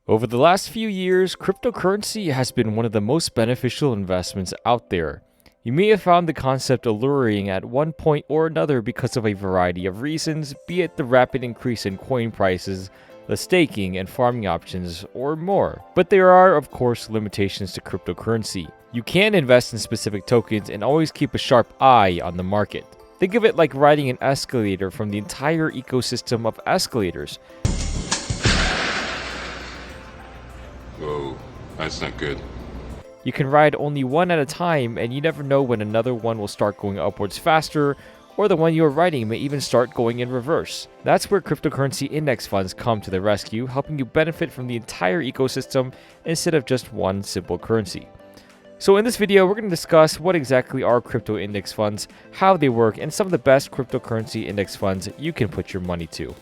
Over the last few years, cryptocurrency has been one of the most beneficial investments out there. You may have found the concept alluring at one point or another because of a variety of reasons, be it the rapid increase in coin prices, the staking and farming options, or more. But there are, of course, limitations to cryptocurrency. You can invest in specific tokens and always keep a sharp eye on the market. Think of it like riding an escalator from the entire ecosystem of escalators. Whoa, that's not good. You can ride only one at a time, and you never know when another one will start going upwards faster, or the one you are riding may even start going in reverse. That's where cryptocurrency index funds come to the rescue, helping you benefit from the entire ecosystem instead of just one simple currency. So in this video, we're going to discuss what exactly are crypto index funds, how they work, and some of the best cryptocurrency index funds you can put your money to.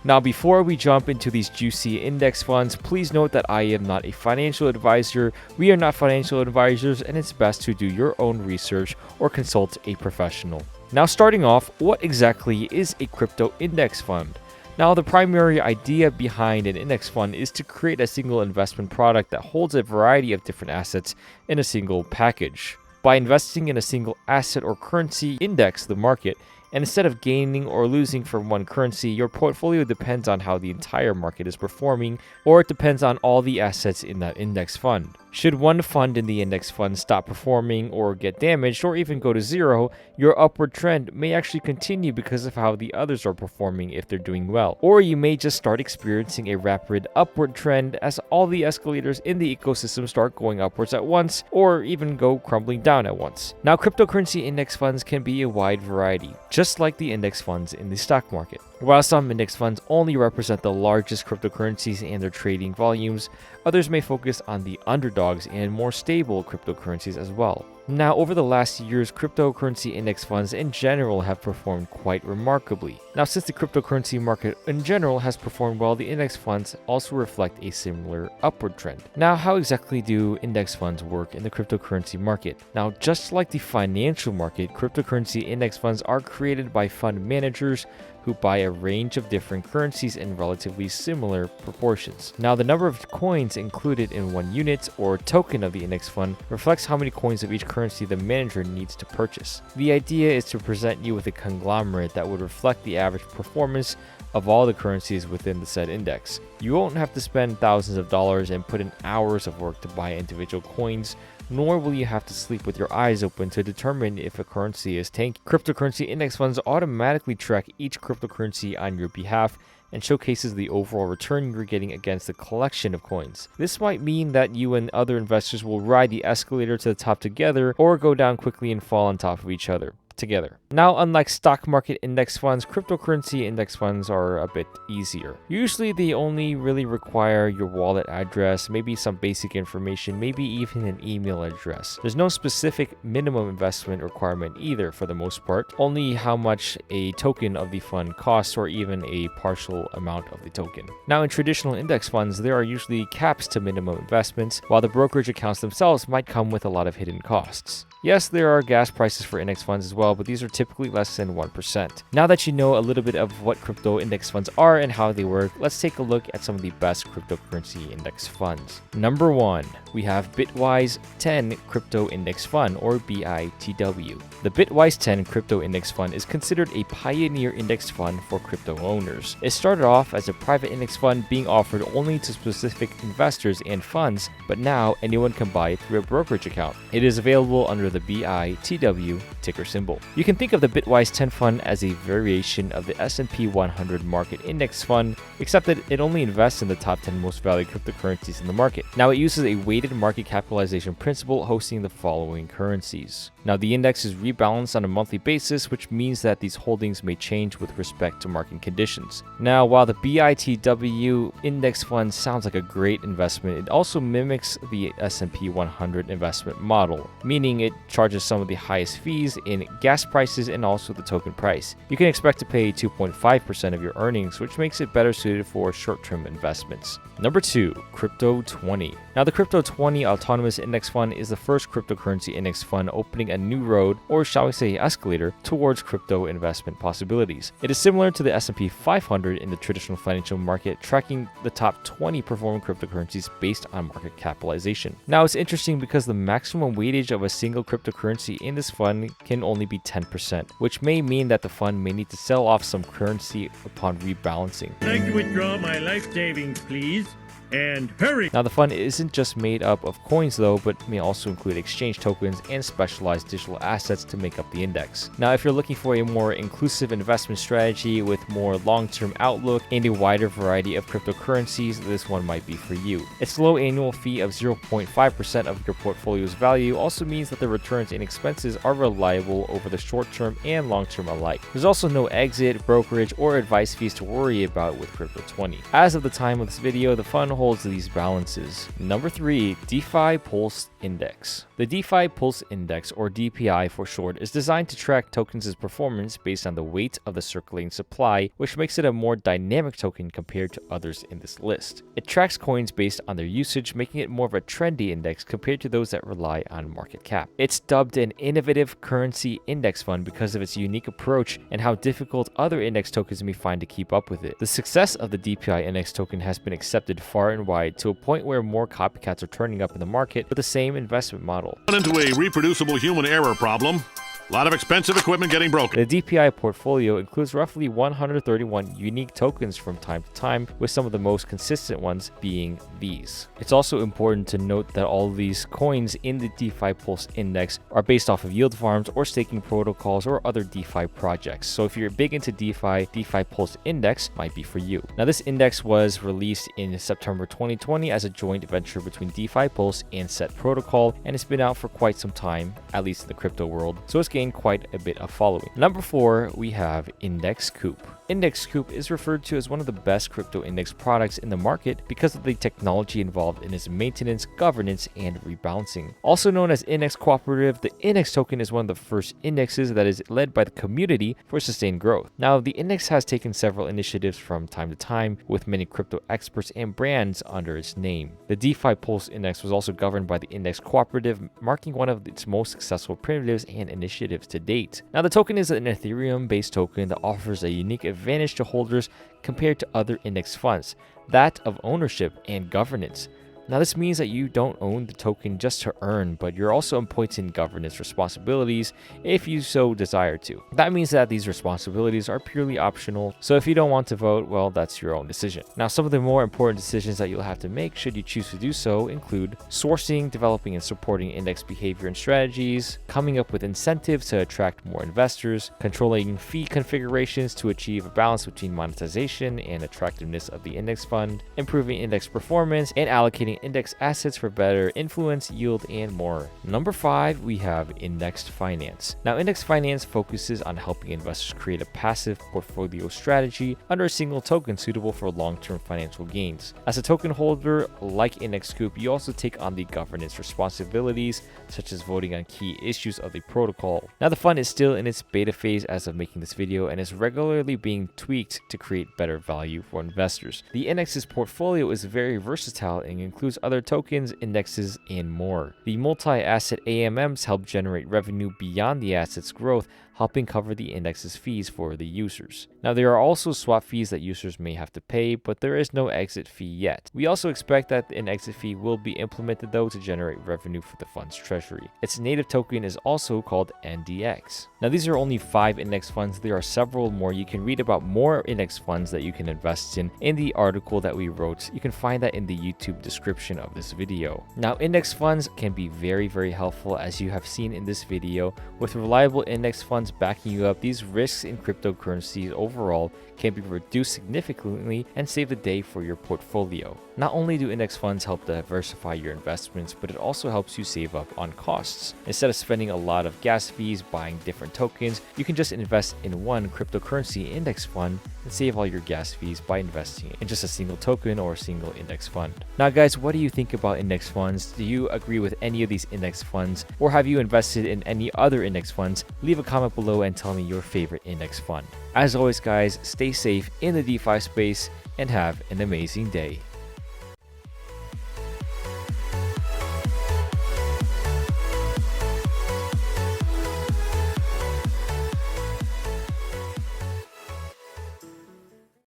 Now, before we jump into these juicy index funds, please note that I am not a financial advisor. We are not financial advisors, and it's best to do your own research or consult a professional. Now, starting off, what exactly is a crypto index fund? Now, the primary idea behind an index fund is to create a single investment product that holds a variety of different assets in a single package. By investing in a single asset or currency, index the market, and instead of gaining or losing from one currency, your portfolio depends on how the entire market is performing, or it depends on all the assets in that index fund. Should one fund in the index fund stop performing or get damaged or even go to zero, your upward trend may actually continue because of how the others are performing if they're doing well. Or you may just start experiencing a rapid upward trend as all the escalators in the ecosystem start going upwards at once, or even go crumbling down at once. Now, cryptocurrency index funds can be a wide variety, just like the index funds in the stock market. While some index funds only represent the largest cryptocurrencies and their trading volumes, others may focus on the underdogs and more stable cryptocurrencies as well. Now, over the last years, cryptocurrency index funds in general have performed quite remarkably. Now, since the cryptocurrency market in general has performed well, the index funds also reflect a similar upward trend. Now, how exactly do index funds work in the cryptocurrency market? Now, just like the financial market, cryptocurrency index funds are created by fund managers who buy a range of different currencies in relatively similar proportions. Now, the number of coins included in one unit or token of the index fund reflects how many coins of each currency the manager needs to purchase. The idea is to present you with a conglomerate that would reflect the average performance of all the currencies within the said index. You won't have to spend thousands of dollars and put in hours of work to buy individual coins, nor will you have to sleep with your eyes open to determine if a currency is tanky. Cryptocurrency index funds automatically track each cryptocurrency on your behalf and showcases the overall return you're getting against the collection of coins. This might mean that you and other investors will ride the escalator to the top together, or go down quickly and fall on top of each other together. Now, unlike stock market index funds, cryptocurrency index funds are a bit easier. Usually they only really require your wallet address, maybe some basic information, maybe even an email address. There's no specific minimum investment requirement either for the most part, only how much a token of the fund costs or even a partial amount of the token. Now, in traditional index funds, there are usually caps to minimum investments, while the brokerage accounts themselves might come with a lot of hidden costs. Yes, there are gas prices for index funds as well, but these are typically less than 1%. Now that you know a little bit of what crypto index funds are and how they work, let's take a look at some of the best cryptocurrency index funds. Number 1, we have BITWISE 10 Crypto Index Fund, or BITW. The BITWISE 10 Crypto Index Fund is considered a pioneer index fund for crypto owners. It started off as a private index fund being offered only to specific investors and funds, but now anyone can buy it through a brokerage account. It is available under the BITW ticker symbol. You can think of the BITWISE 10 fund as a variation of the S&P 100 market index fund, except that it only invests in the top 10 most valued cryptocurrencies in the market. Now, it uses a weighted market capitalization principle, hosting the following currencies. Now, the index is rebalanced on a monthly basis, which means that these holdings may change with respect to market conditions. Now, while the BITW index fund sounds like a great investment, it also mimics the S&P 100 investment model, meaning it charges some of the highest fees in gas prices and also the token price. You can expect to pay 2.5% of your earnings, which makes it better suited for short-term investments. Number 2, Crypto 20. Now, the Crypto 20 Autonomous Index Fund is the first cryptocurrency index fund opening a new road, or shall we say escalator, towards crypto investment possibilities. It is similar to the S&P 500 in the traditional financial market, tracking the top 20 performing cryptocurrencies based on market capitalization. Now, it's interesting because the maximum weightage of a single cryptocurrency in this fund can only be 10%, which may mean that the fund may need to sell off some currency upon rebalancing. I'd like to withdraw my life savings, please. And hurry! Now, the fund isn't just made up of coins though, but may also include exchange tokens and specialized digital assets to make up the index. Now, if you're looking for a more inclusive investment strategy with more long-term outlook and a wider variety of cryptocurrencies, this one might be for you. Its low annual fee of 0.5% of your portfolio's value also means that the returns and expenses are reliable over the short term and long term alike. There's also no exit, brokerage, or advice fees to worry about with Crypto 20. As of the time of this video, the fund holds these balances. Number 3, DeFi Pulse Index. The DeFi Pulse Index, or DPI for short, is designed to track tokens' performance based on the weight of the circulating supply, which makes it a more dynamic token compared to others in this list. It tracks coins based on their usage, making it more of a trendy index compared to those that rely on market cap. It's dubbed an innovative currency index fund because of its unique approach and how difficult other index tokens may find to keep up with it. The success of the DPI index token has been accepted far and wide, to a point where more copycats are turning up in the market with the same investment model. Into a reproducible human error problem. A lot of expensive equipment getting broken. The DPI portfolio includes roughly 131 unique tokens from time to time, with some of the most consistent ones being these. It's also important to note that all of these coins in the DeFi Pulse Index are based off of yield farms or staking protocols or other DeFi projects. So if you're big into DeFi, DeFi Pulse Index might be for you. Now, this index was released in September 2020 as a joint venture between DeFi Pulse and Set Protocol, and it's been out for quite some time, at least in the crypto world. So it's gained quite a bit of following. Number 4, we have Index Coop. Index Coop is referred to as one of the best crypto index products in the market because of the technology involved in its maintenance, governance, and rebalancing. Also known as Index Cooperative, the Index token is one of the first indexes that is led by the community for sustained growth. Now, the index has taken several initiatives from time to time, with many crypto experts and brands under its name. The DeFi Pulse Index was also governed by the Index Cooperative, marking one of its most successful primitives and initiatives to date. Now, the token is an Ethereum-based token that offers a unique advantage to holders compared to other index funds, that of ownership and governance. Now, this means that you don't own the token just to earn, but you're also appointing governance responsibilities if you so desire to. That means that these responsibilities are purely optional, so if you don't want to vote, well, that's your own decision. Now, some of the more important decisions that you'll have to make should you choose to do so include sourcing, developing and supporting index behavior and strategies, coming up with incentives to attract more investors, controlling fee configurations to achieve a balance between monetization and attractiveness of the index fund, improving index performance, and allocating index assets for better influence, yield, and more. Number 5, we have Indexed Finance. Now, Indexed Finance focuses on helping investors create a passive portfolio strategy under a single token suitable for long-term financial gains. As a token holder, like Index Coop, you also take on the governance responsibilities, such as voting on key issues of the protocol. Now, the fund is still in its beta phase as of making this video and is regularly being tweaked to create better value for investors. The index's portfolio is very versatile and includes other tokens, indexes, and more. The multi-asset AMMs help generate revenue beyond the asset's growth, helping cover the index's fees for the users. Now, there are also swap fees that users may have to pay, but there is no exit fee yet. We also expect that an exit fee will be implemented though to generate revenue for the fund's treasury. Its native token is also called NDX. Now, these are only 5 index funds. There are several more. You can read about more index funds that you can invest in the article that we wrote. You can find that in the YouTube description of this video. Now, index funds can be very, very helpful, as you have seen in this video. With reliable index funds backing you up, these risks in cryptocurrencies overall can be reduced significantly and save the day for your portfolio. Not only do index funds help diversify your investments, but it also helps you save up on costs. Instead of spending a lot of gas fees buying different tokens, you can just invest in one cryptocurrency index fund and save all your gas fees by investing in just a single token or a single index fund. Now, guys, what do you think about index funds? Do you agree with any of these index funds, or have you invested in any other index funds? Leave a comment below and tell me your favorite index fund. As always, guys, stay safe in the DeFi space and have an amazing day.